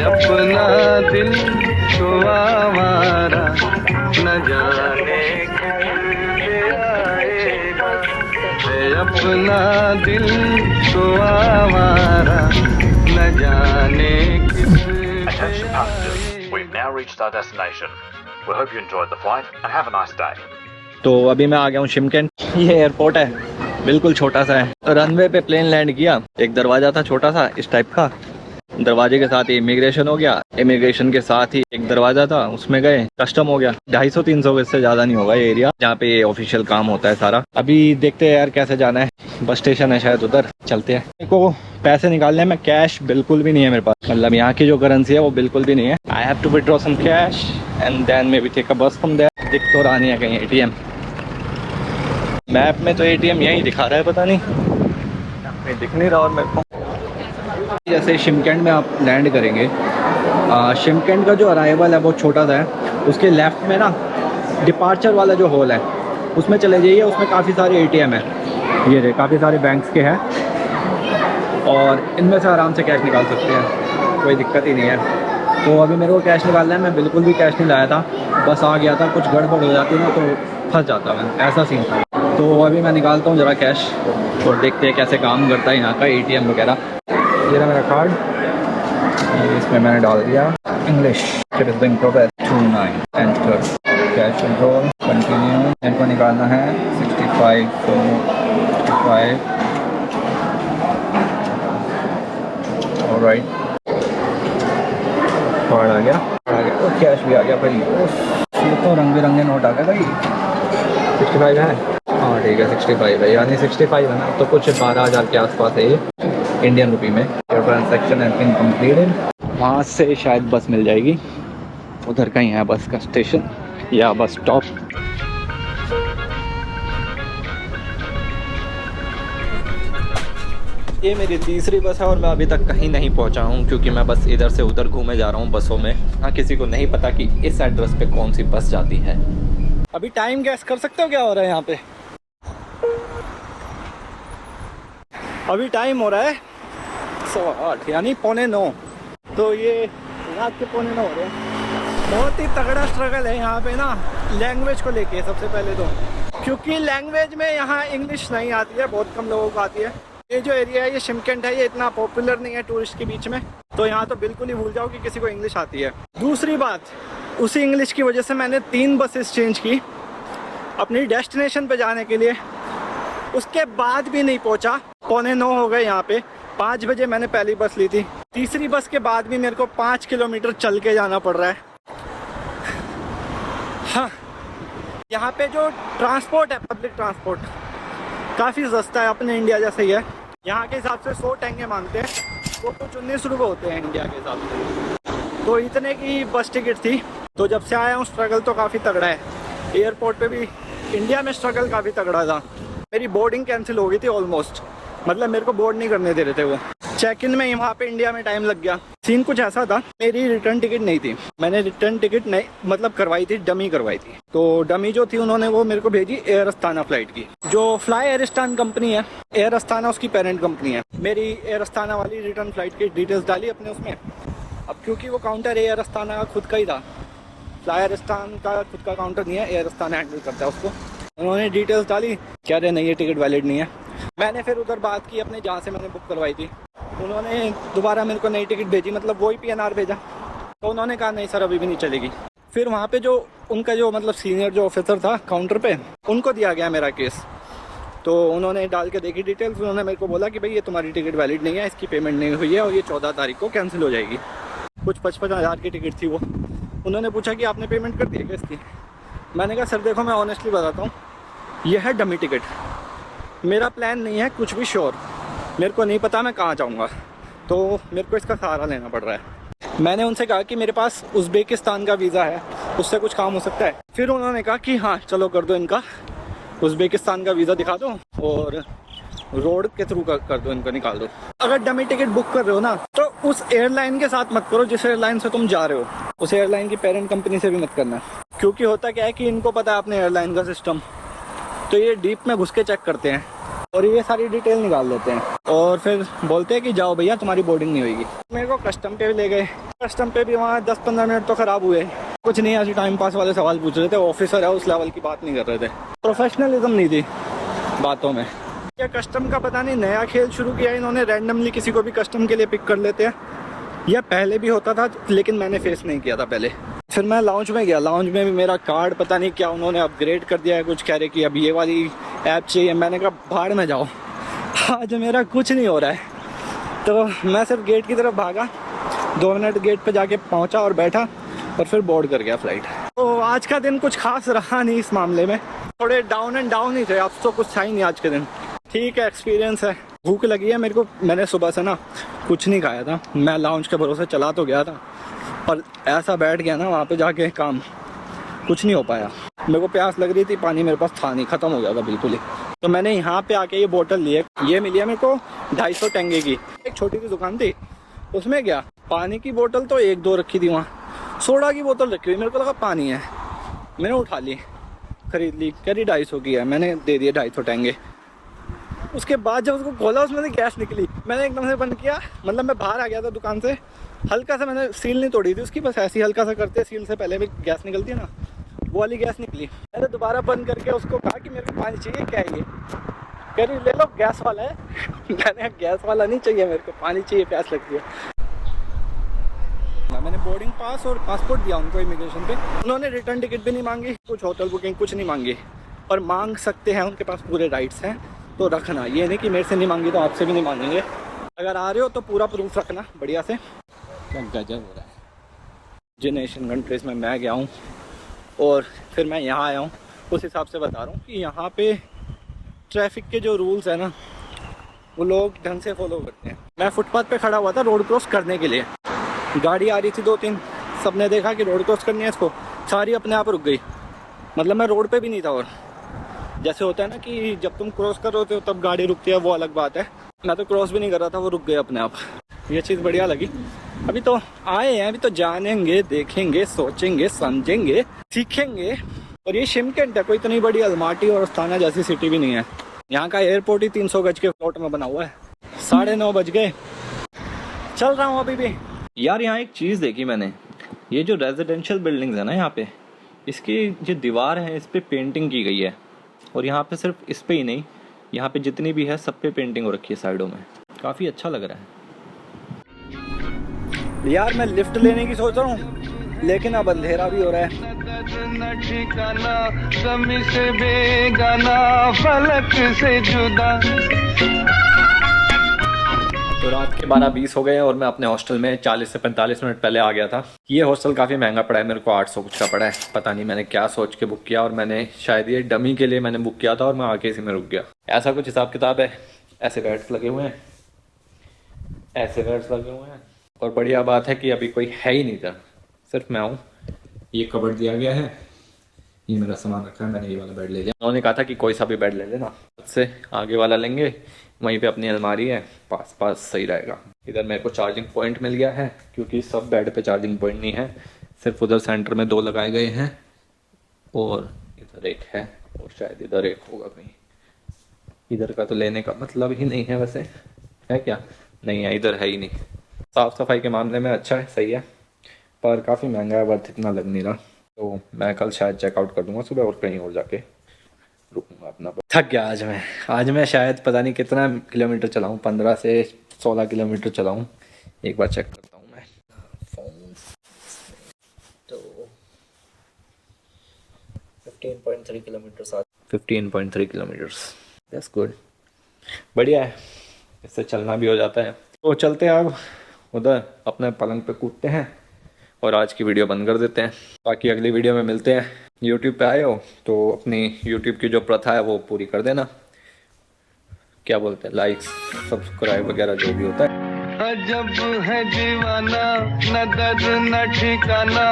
अपना दिल तो आवारा न जाने किससे आएगा, है अपना दिल तो आवारा न जाने Attention passengers, we've now reached our destination. We hope you enjoyed the flight and have a nice day. तो अभी मैं आ गया हूँ शिमकेन। ये एयरपोर्ट है, बिल्कुल छोटा सा है। रनवे पे प्लेन लैंड किया, एक दरवाजा था छोटा सा इस टाइप का, दरवाजे के साथ ही इमिग्रेशन हो गया, इमिग्रेशन के साथ ही एक दरवाजा था उसमें गए, कस्टम हो गया। 250-300 इससे ज्यादा नहीं होगा ये एरिया जहाँ पे ऑफिशियल काम होता है सारा। अभी देखते हैं यार कैसे जाना है, बस स्टेशन है शायद उधर, चलते हैं। मेरे को पैसे निकालने में कैश बिल्कुल भी नहीं है मेरे पास, मतलब यहाँ की जो करेंसी है वो बिल्कुल भी नहीं है। I have to withdraw some cash and then maybe take a bus from there. दिख तो रहा नहीं है कहीं एटीएम, मैप में तो एटीएम यहीं दिखा रहा है, पता नहीं कहीं दिख नहीं रहा। और मेरे को जैसे शिमकेन में आप लैंड करेंगे, शिमकेन का जो अराइवल है वो छोटा सा है, उसके लेफ्ट में ना डिपार्चर वाला जो हॉल है उसमें चले जाइए, उसमें काफ़ी सारे एटीएम है, ये रहे काफ़ी सारे बैंक्स के हैं और इनमें से आराम से कैश निकाल सकते हैं, कोई दिक्कत ही नहीं है। तो अभी मेरे को कैश निकालना है, मैं बिल्कुल भी कैश नहीं लाया था, बस आ गया था, कुछ गड़बड़ हो जाती ना तो फंस जाता मैं, ऐसा सीन था। तो अभी मैं निकालता हूँ ज़रा कैश और देखते हैं कैसे काम करता है यहाँ का एटीएम वगैरह। ये रहा मेरा कार्ड, इसमें मैंने डाल दिया English, it is being progress 29 enter, cash withdrawal continue. इनको निकालना है 65 ऑलराइट, कार्ड आ गया और कैश भी आ गया भाई। ये तो रंग बिरंगे नोट आ गए भाई। 65 है, हाँ ठीक है 65 है, यानी 65 है ना, तो कुछ 12,000 के आसपास है ये इंडियन रुपी में। Your transaction has been completed. वहाँ से शायद बस मिल जाएगी, उधर कहीं है बस का स्टेशन या बस स्टॉप। ये मेरी तीसरी बस है और मैं अभी तक कहीं नहीं पहुंचा हूं, क्योंकि मैं बस इधर से उधर घूमे जा रहा हूं बसों में। हाँ, किसी को नहीं पता कि इस एड्रेस पे कौन सी बस जाती है। अभी टाइम गैस कर सकते हो क्या हो रहा है यहाँ पे? अभी टाइम हो रहा है 8:15 यानी 8:45, तो ये रात के 8:45 हो रहे हैं। बहुत ही तगड़ा स्ट्रगल है यहाँ पे ना लैंग्वेज को लेके, सबसे पहले तो क्योंकि लैंग्वेज में यहाँ इंग्लिश नहीं आती है, बहुत कम लोगों को आती है। ये जो एरिया है ये शिमकेन है, ये इतना पॉपुलर नहीं है टूरिस्ट के बीच में, तो यहाँ तो बिल्कुल ही भूल जाओ कि किसी को इंग्लिश आती है। दूसरी बात, उसी इंग्लिश की वजह से मैंने 3 बसेस चेंज की अपनी डेस्टिनेशन पे जाने के लिए, उसके बाद भी नहीं पहुँचा। 8:45 हो गए यहाँ पे, 5 बजे मैंने पहली बस ली थी, तीसरी बस के बाद भी मेरे को 5 किलोमीटर चल के जाना पड़ रहा है। हाँ, यहाँ पे जो ट्रांसपोर्ट है, पब्लिक ट्रांसपोर्ट काफ़ी सस्ता है, अपने इंडिया जैसे ही है। यहाँ के हिसाब से 100 टेंगे मांगते हैं, वो कुछ 19 रुपये होते हैं इंडिया के हिसाब से। तो इतने की बस टिकट थी। तो जब से आया हूँ स्ट्रगल तो काफ़ी तगड़ा है। एयरपोर्ट पे भी इंडिया में स्ट्रगल काफ़ी तगड़ा था। मेरी बोर्डिंग कैंसिल हो गई थी ऑलमोस्ट, मतलब मेरे को बोर्ड नहीं करने दे रहे थे वो। चेक इन में वहाँ पे इंडिया में टाइम लग गया। सीन कुछ ऐसा था, मेरी रिटर्न टिकट नहीं थी, मैंने रिटर्न टिकट नहीं मतलब करवाई थी, डमी करवाई थी। तो डमी जो थी उन्होंने वो मेरे को भेजी एयर अस्ताना फ्लाइट की, जो फ्लाई एयर अस्ताना कंपनी है, एयर अस्ताना उसकी पेरेंट कंपनी है। मेरी एयर अस्ताना वाली रिटर्न फ्लाइट की डिटेल्स डाली अपने उसमें। अब क्योंकि वो काउंटर एयर अस्ताना का खुद का ही था, फ्लाई एयर अस्ताना का खुद का काउंटर नहीं है, एयर अस्ताना हैंडल करता है उसको। उन्होंने डिटेल्स डाली, कह रहे नहीं ये टिकट वैलिड नहीं है। मैंने फिर उधर बात की अपने जहाँ से मैंने बुक करवाई थी, उन्होंने दोबारा मेरे को नई टिकट भेजी, मतलब वही PNR भेजा। तो उन्होंने कहा नहीं सर अभी भी नहीं चलेगी। फिर वहाँ पे जो उनका जो मतलब सीनियर जो ऑफिसर था काउंटर पे, उनको दिया गया मेरा केस। तो उन्होंने डाल के देखी डिटेल्स, उन्होंने मेरे को बोला कि भाई ये तुम्हारी टिकट वैलिड नहीं है, इसकी पेमेंट नहीं हुई है और ये 14 तारीख को कैंसिल हो जाएगी। कुछ 55,000 की टिकट थी वो। उन्होंने पूछा कि आपने पेमेंट कर दी है क्या इसकी? मैंने कहा सर देखो मैं ऑनेस्टली बताता हूँ, ये है डमी टिकट, मेरा प्लान नहीं है कुछ भी श्योर, मेरे को नहीं पता मैं कहाँ जाऊँगा, तो मेरे को इसका सहारा लेना पड़ रहा है। मैंने उनसे कहा कि मेरे पास उज़्बेकिस्तान का वीज़ा है, उससे कुछ काम हो सकता है। फिर उन्होंने कहा कि हाँ चलो कर दो, इनका उज़्बेकिस्तान का वीज़ा दिखा दो और रोड के थ्रू कर दो, इनको निकाल दो। अगर डमी टिकट बुक कर रहे हो ना तो उस एयरलाइन के साथ मत करो जिस एयरलाइन से तुम जा रहे हो, उस एयरलाइन की पेरेंट कंपनी से भी मत करना, क्योंकि होता क्या है कि इनको पता है अपने एयरलाइन का सिस्टम, तो ये डीप में घुस के चेक करते हैं और ये सारी डिटेल निकाल लेते हैं और फिर बोलते हैं कि जाओ भैया तुम्हारी बोर्डिंग नहीं होगी। मेरे को कस्टम पे ले गए, कस्टम पे भी वहाँ 10-15 मिनट तो ख़राब हुए। कुछ नहीं, ऐसे टाइम पास वाले सवाल पूछ रहे थे, ऑफिसर है उस लेवल की बात नहीं कर रहे थे, प्रोफेशनलिज्म नहीं थी बातों में। क्या कस्टम का पता नहीं नया खेल शुरू किया इन्होंने, रैंडमली किसी को भी कस्टम के लिए पिक कर लेते हैं। यह पहले भी होता था लेकिन मैंने फेस नहीं किया था पहले। फिर मैं लाउंज में गया, लाउंज में भी मेरा कार्ड पता नहीं क्या उन्होंने अपग्रेड कर दिया है, कुछ कह रहे कि अब ये वाली ऐप चाहिए। मैंने कहा भाड़ में जाओ, आज मेरा कुछ नहीं हो रहा है। तो मैं सिर्फ गेट की तरफ भागा, 2 मिनट गेट पे जाके पहुंचा और बैठा और फिर बोर्ड कर गया फ्लाइट। तो आज का दिन कुछ खास रहा नहीं इस मामले में, थोड़े डाउन एंड डाउन ही थे। अब तो कुछ था ही नहीं आज के दिन। ठीक है, एक्सपीरियंस है। भूख लगी है मेरे को, मैंने सुबह से ना कुछ नहीं खाया था। मैं लाउंज के भरोसे चला तो गया था और ऐसा बैठ गया ना वहाँ पे जाके, काम कुछ नहीं हो पाया। मेरे को प्यास लग रही थी, पानी मेरे पास था नहीं, ख़त्म हो गया था बिल्कुल ही। तो मैंने यहाँ पे आके ये बोतल ली है, ये मिली है मेरे को 250 टेंगे की। एक छोटी सी दुकान थी, उसमें गया, पानी की बोतल तो 1-2 रखी थी वहाँ, सोडा की बोतल रखी हुई, मेरे को लगा पानी है, मैंने उठा ली, खरीद ली। कह रही 250 की है, मैंने दे दिए 250 टेंगे। उसके बाद जब उसको खोला उसमें से गैस निकली, मैंने एकदम से बंद किया, मतलब मैं बाहर आ गया था दुकान से, हल्का सा मैंने सील नहीं तोड़ी थी उसकी, बस ऐसी हल्का सा करते सील से पहले भी गैस निकलती है ना, वो वाली गैस निकली। मैंने दोबारा बंद करके उसको कहा कि मेरे को पानी चाहिए, क्या है ये? कह रही ले लो, गैस वाला है। मैंने गैस वाला नहीं चाहिए, मेरे को पानी चाहिए, प्यास लगती है। मैंने बोर्डिंग पास और पासपोर्ट दिया उनको इमिग्रेशन पे, उन्होंने रिटर्न टिकट भी नहीं मांगी, कुछ होटल बुकिंग कुछ नहीं मांगी। और मांग सकते हैं, उनके पास पूरे राइट्स हैं, तो रखना। ये नहीं कि मेरे से नहीं मांगी तो आपसे भी नहीं मांगेंगे। अगर आ रहे हो तो पूरा प्रूफ रखना बढ़िया से। क्या गजब हो रहा है। जिन एशियन कंट्रीज़ में मैं गया हूँ और फिर मैं यहाँ आया हूँ, उस हिसाब से बता रहा हूँ कि यहाँ पे ट्रैफिक के जो रूल्स हैं ना, वो लोग ढंग से फॉलो करते हैं। मैं फुटपाथ पे खड़ा हुआ था रोड क्रॉस करने के लिए, गाड़ी आ रही थी 2-3, सबने देखा कि रोड क्रॉस करनी है इसको, सारी अपने आप रुक गई। मतलब मैं रोड पे भी नहीं था, और जैसे होता है ना कि जब तुम क्रॉस कर रहे हो तब गाड़ी रुकती है, वो अलग बात है। मैं तो क्रॉस भी नहीं कर रहा था, वो रुक गए अपने आप। ये चीज़ बढ़िया लगी। अभी तो आए हैं, अभी तो जानेंगे, देखेंगे, सोचेंगे, समझेंगे, सीखेंगे। और ये शिमकेंट है, कोई इतनी बड़ी अलमाटी और अस्ताना जैसी सिटी भी नहीं है। यहाँ का एयरपोर्ट ही 300 गज के प्लॉट में बना हुआ है। 9:30 बज गए, चल रहा हूँ अभी भी। यार यहाँ एक चीज़ देखी मैंने, ये जो रेजिडेंशियल बिल्डिंग्स है ना यहाँ पे, इसकी जो दीवार है इस पे पेंटिंग की गई है। और यहाँ पे सिर्फ इस पे ही नहीं, यहाँ पे जितनी भी है सब पे पेंटिंग हो रखी है साइडों में, काफ़ी अच्छा लग रहा है। यार मैं लिफ्ट लेने की सोच रहा हूँ, लेकिन अब अंधेरा भी हो रहा है। न ठिकाना, ज़मीं से बेगाना, फलक से जुदा। तो रात के 12:20 हो गए और मैं अपने हॉस्टल में 40 से 45 मिनट पहले आ गया था। ये हॉस्टल काफ़ी महंगा पड़ा है, मेरे को 800 कुछ का पड़ा है। पता नहीं मैंने क्या सोच के बुक किया, और मैंने शायद ये डमी के लिए मैंने बुक किया था और मैं आके इसी में रुक गया। ऐसा कुछ हिसाब किताब है। ऐसे बेड्स लगे हुए हैं, ऐसे बेड्स लगे हुए हैं, और बढ़िया बात है कि अभी कोई है ही नहीं था, सिर्फ मैं हूँ। ये कबर्ड दिया गया है, ये मेरा सामान रखा है, मैंने ये वाला बेड ले लिया। उन्होंने कहा था कि कोई सा भी बेड ले लेना, उससे आगे वाला लेंगे, वहीं पे अपनी अलमारी है, पास सही रहेगा। इधर मेरे को चार्जिंग पॉइंट मिल गया है, क्योंकि सब बेड पे चार्जिंग पॉइंट नहीं है, सिर्फ उधर सेंटर में 2 लगाए गए हैं, और इधर एक है, और शायद इधर एक होगा कहीं। इधर का तो लेने का मतलब ही नहीं है, वैसे है क्या? नहीं है, इधर है ही नहीं। साफ़ सफाई के मामले में अच्छा है, सही है, पर काफ़ी महंगा है, वर्थ इतना लग नहीं रहा। तो मैं कल शायद चेकआउट कर दूँगा सुबह, और कहीं और जाके रुकूंगा अपना। थक गया आज मैं शायद पता नहीं कितना किलोमीटर चलाऊँ, 15 से 16 किलोमीटर चलाऊँ। एक बार चेक करता हूँ मैं फोन। तो 15.3 किलोमीटर, 15.3 किलोमीटर्स, दैट्स गुड, बढ़िया है, इससे चलना भी हो जाता है। तो चलते हैं अब उधर, अपने पलंग पे कूदते हैं और आज की वीडियो बंद कर देते हैं। बाकी अगली वीडियो में मिलते हैं। यूट्यूब पे आए हो तो अपनी यूट्यूब की जो प्रथा है वो पूरी कर देना, क्या बोलते हैं, लाइक्स, सब्सक्राइब वगैरह जो भी होता है। अजब है दीवाना, न दर्द न ठिकाना।